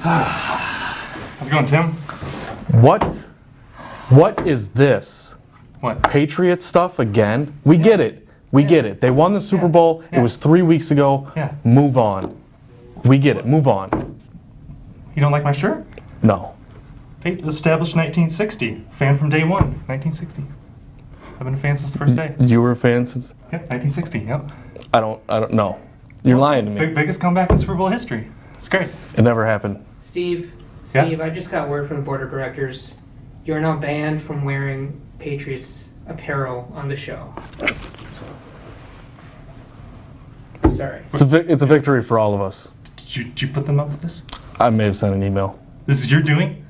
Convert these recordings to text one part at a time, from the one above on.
How's it going, Tim? What is this? What? Patriot stuff again? We get it. We get it. They won the Super Bowl. It was 3 weeks ago. Yeah. Move on. We get it. Move on. You don't like my shirt? No. Established 1960. Fan from day one. 1960. I've been a fan since the first day. You were a fan since? Yep, 1960. Yep. I don't know. You're lying to me. Biggest comeback in Super Bowl history. It's great. It never happened. Steve, Yeah? I just got word from the board of directors. You're now banned from wearing Patriots apparel on the show. Sorry. It's a victory for all of us. Did you put them up with this? I may have sent an email. This is your doing?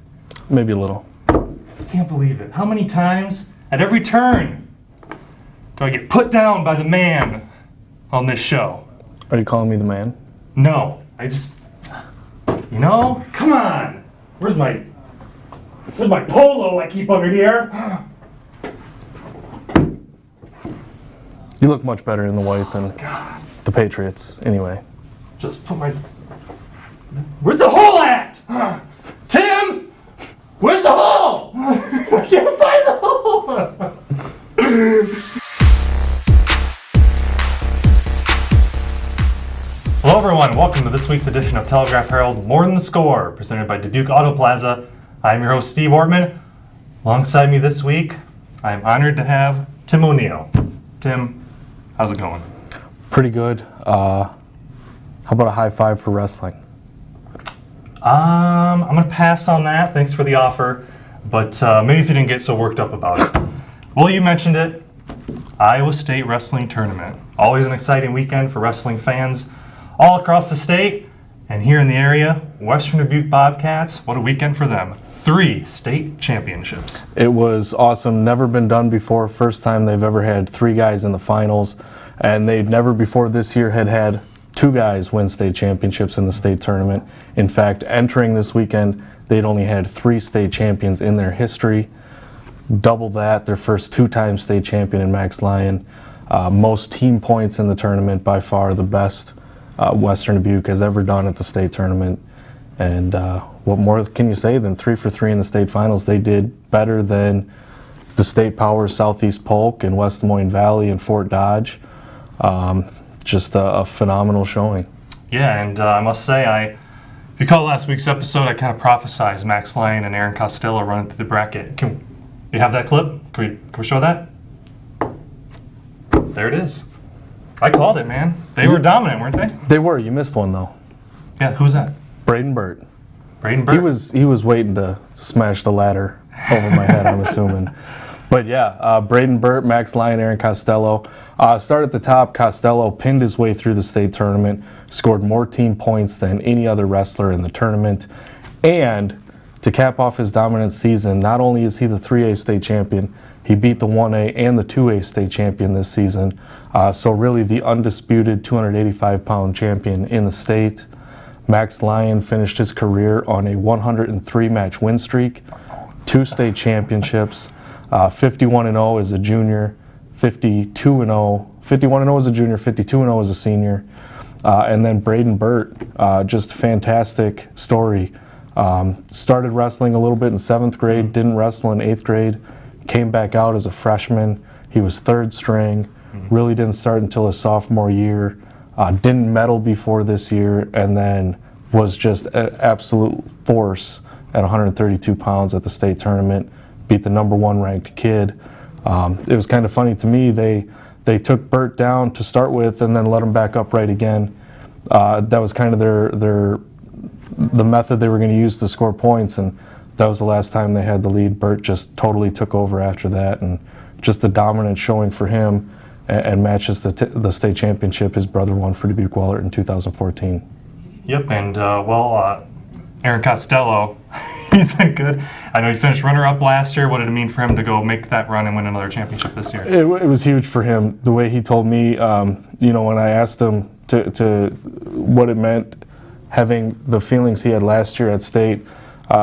Maybe a little. I can't believe it. How many times, at every turn, do I get put down by the man on this show? Are you calling me the man? No. I just... come on! Where's my... This is my polo I keep under here. You look much better in the white than the Patriots, anyway. Just put my... Where's the hole at? Tim! Where's the hole? I can't find the hole! Hello everyone, welcome to this week's edition of Telegraph Herald More Than the Score, presented by Dubuque Auto Plaza. I'm your host Steve Ortman. Alongside me this week, I'm honored to have Tim O'Neill. Tim, how's it going? Pretty good. How about a high five for wrestling? I'm going to pass on that. Thanks for the offer. But maybe if you didn't get so worked up about it. Well, you mentioned it. Iowa State Wrestling Tournament. Always an exciting weekend for wrestling fans all across the state. And here in the area, Western Dubuque Bobcats, what a weekend for them. 3 state championships. It was awesome. Never been done before. First time they've ever had 3 guys in the finals. And they'd never before this year had 2 guys win state championships in the state tournament. In fact, entering this weekend, they'd only had 3 state champions in their history. Double that, their first 2-time state champion in Max Lyon. Most team points in the tournament, by far the best Western Dubuque has ever done at the state tournament. And what more can you say than 3 for 3 in the state finals? They did better than the state powers Southeast Polk and West Des Moines Valley and Fort Dodge. Just a phenomenal showing. Yeah, and I must say, if you call last week's episode, I kind of prophesized Max Lyon and Aaron Costello running through the bracket. Can we have that clip? Can we show that? There it is. I called it, man. They were dominant, weren't they? They were. You missed one, though. Yeah, who's that? Braden Burt. Braden Burt? He was waiting to smash the ladder over my head, I'm assuming. But yeah, Braden Burt, Max Lyon, Aaron Costello. Start at the top. Costello pinned his way through the state tournament, scored more team points than any other wrestler in the tournament. And to cap off his dominant season, not only is he the 3A state champion, he beat the 1A and the 2A state champion this season. So really the undisputed 285-pound champion in the state. Max Lyon finished his career on a 103-match win streak, 2 state championships, 51-0 as a junior, 51-0 as a junior, 52-0 as a senior. And then Braden Burt, just a fantastic story. Started wrestling a little bit in 7th grade, didn't wrestle in 8th grade, came back out as a freshman. He was 3rd string, really didn't start until his sophomore year, didn't medal before this year, and then was just an absolute force at 132 pounds at the state tournament, beat the number 1 ranked kid. It was kind of funny to me, they took Burt down to start with and then let him back up right again. That was kind of the method they were going to use to score points, and that was the last time they had the lead. Burt just totally took over after that, and just a dominant showing for him, and matches the state championship his brother won for Dubuque Wahlert in 2014. Yep, and Aaron Costello, he's been good. I know he finished runner-up last year. What did it mean for him to go make that run and win another championship this year? It was huge for him. The way he told me, when I asked him to what it meant, having the feelings he had last year at state,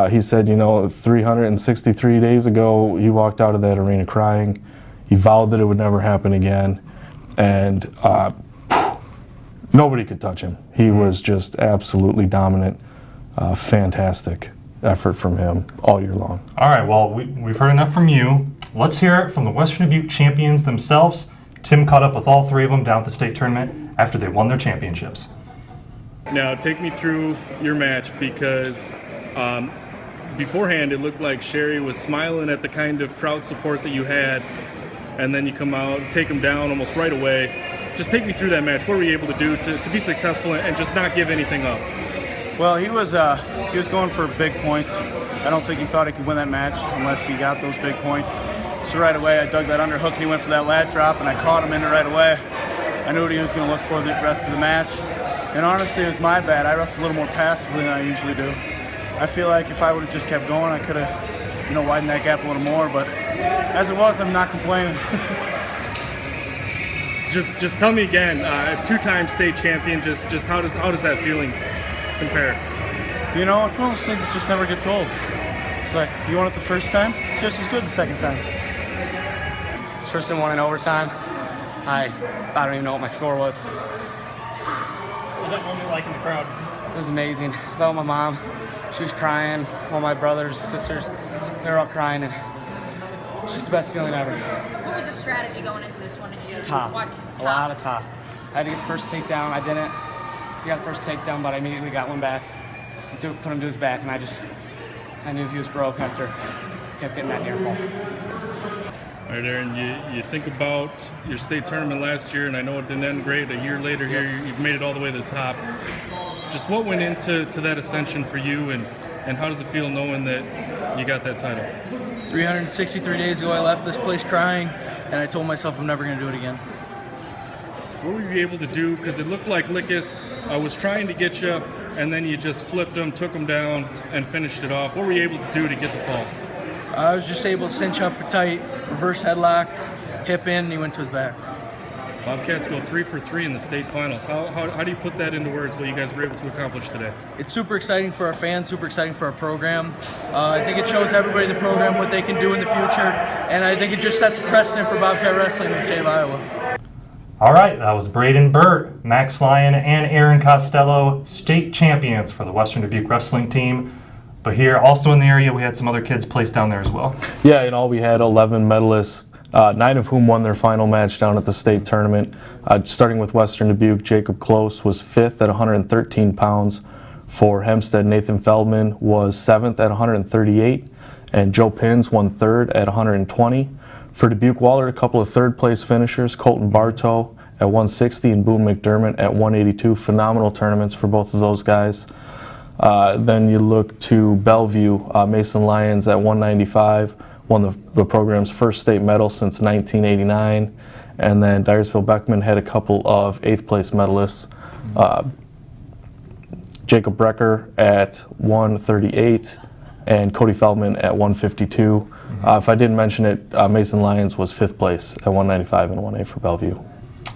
he said, 363 days ago, he walked out of that arena crying. He vowed that it would never happen again. And nobody could touch him. He was just absolutely dominant. Fantastic effort from him all year long. All right, well, we've heard enough from you. Let's hear it from the Western Dubuque champions themselves. Tim caught up with all three of them down at the state tournament after they won their championships. Now, take me through your match, because beforehand it looked like Sherry was smiling at the kind of crowd support that you had, and then you come out, take them down almost right away. Just take me through that match. What were you able to do to be successful and just not give anything up? Well, he was going for big points. I don't think he thought he could win that match unless he got those big points. So right away, I dug that underhook and he went for that lat drop, and I caught him in it right away. I knew what he was going to look for the rest of the match. And honestly, it was my bad. I wrestled a little more passively than I usually do. I feel like if I would have just kept going, I could have, widened that gap a little more. But as it was, I'm not complaining. Just tell me again, two-time state champion. Just how does that feeling compare? It's one of those things that just never gets old. It's like, you won it the first time, it's just as good the second time. Tristan won in overtime. I don't even know what my score was. What was that moment like in the crowd? It was amazing. I felt my mom. She was crying. All my brothers, sisters, they were all crying. And it's just the best feeling ever. What was the strategy going into this one? Did you just Top. watch? A lot of top. I had to get the first takedown. I didn't. He got the first takedown, but I immediately got one back. Put him to his back, and I knew he was broke after kept getting that near fall. All right, Aaron, you think about your state tournament last year, and I know it didn't end great. A year later here, you've made it all the way to the top. Just what went into that ascension for you, and how does it feel knowing that you got that title? 363 days ago, I left this place crying, and I told myself I'm never going to do it again. What were you able to do? Because it looked like Lickus was trying to get you, and then you just flipped him, took him down, and finished it off. What were you able to do to get the fall? I was just able to cinch up tight, reverse headlock, hip in, and he went to his back. Bobcats go 3 for 3 in the state finals. How do you put that into words, what you guys were able to accomplish today? It's super exciting for our fans, super exciting for our program. I think it shows everybody in the program what they can do in the future, and I think it just sets a precedent for Bobcat wrestling in the state of Iowa. All right, that was Braden Burt, Max Lyon, and Aaron Costello, state champions for the Western Dubuque wrestling team. But here, also in the area, we had some other kids placed down there as well. Yeah, in all we had 11 medalists, 9 of whom won their final match down at the state tournament. Starting with Western Dubuque, Jacob Close was 5th at 113 pounds. For Hempstead, Nathan Feldman was 7th at 138, and Joe Pins won 3rd at 120. For Dubuque Waller, a couple of third-place finishers, Colton Bartow at 160 and Boone McDermott at 182. Phenomenal tournaments for both of those guys. Then you look to Bellevue, Mason Lyons at 195, won the program's first state medal since 1989. And then Dyersville Beckman had a couple of 8th-place medalists. Jacob Brecker at 138 and Cody Feldman at 152. If I didn't mention it, Mason Lyons was 5th place at 195 and 1A for Bellevue.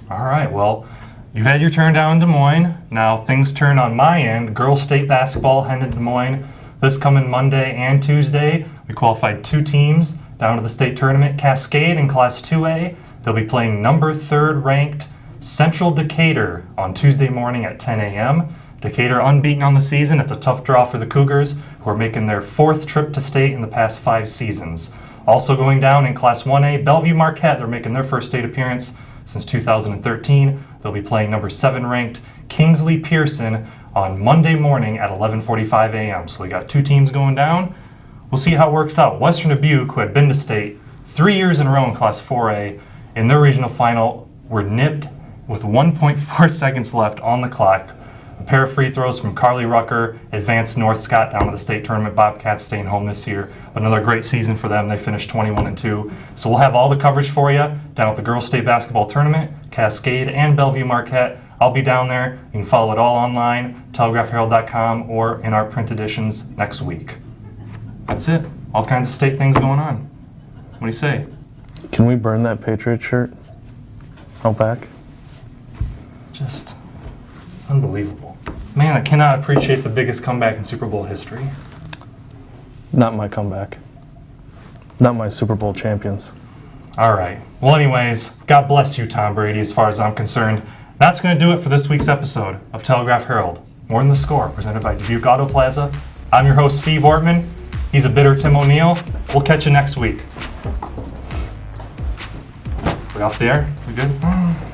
All right, well, you had your turn down in Des Moines. Now things turn on my end. Girls state basketball headed to Des Moines this coming Monday and Tuesday. We qualified 2 teams down to the state tournament. Cascade in Class 2A. They'll be playing number 3rd ranked Central Decatur on Tuesday morning at 10 a.m. Decatur unbeaten on the season. It's a tough draw for the Cougars, who are making their 4th trip to state in the past 5 seasons. Also going down in Class 1A, Bellevue Marquette. They're making their first state appearance since 2013. They'll be playing number 7 ranked Kingsley Pearson on Monday morning at 11:45 a.m. So we got 2 teams going down. We'll see how it works out. Western Dubuque, who had been to state 3 years in a row in Class 4A, in their regional final were nipped with 1.4 seconds left on the clock. A pair of free throws from Carly Rucker advanced North Scott down to the state tournament. Bobcats staying home this year. Another great season for them. They finished 21-2. So we'll have all the coverage for you down at the girls state basketball tournament, Cascade and Bellevue Marquette. I'll be down there. You can follow it all online, telegraphherald.com, or in our print editions next week. That's it. All kinds of state things going on. What do you say? Can we burn that Patriot shirt out back? Just unbelievable. Man, I cannot appreciate the biggest comeback in Super Bowl history. Not my comeback. Not my Super Bowl champions. All right. Well, anyways, God bless you, Tom Brady, as far as I'm concerned. That's going to do it for this week's episode of Telegraph Herald. More Than the Score, presented by Dubuque Auto Plaza. I'm your host, Steve Ortman. He's a bitter Tim O'Neill. We'll catch you next week. We off the air? We good?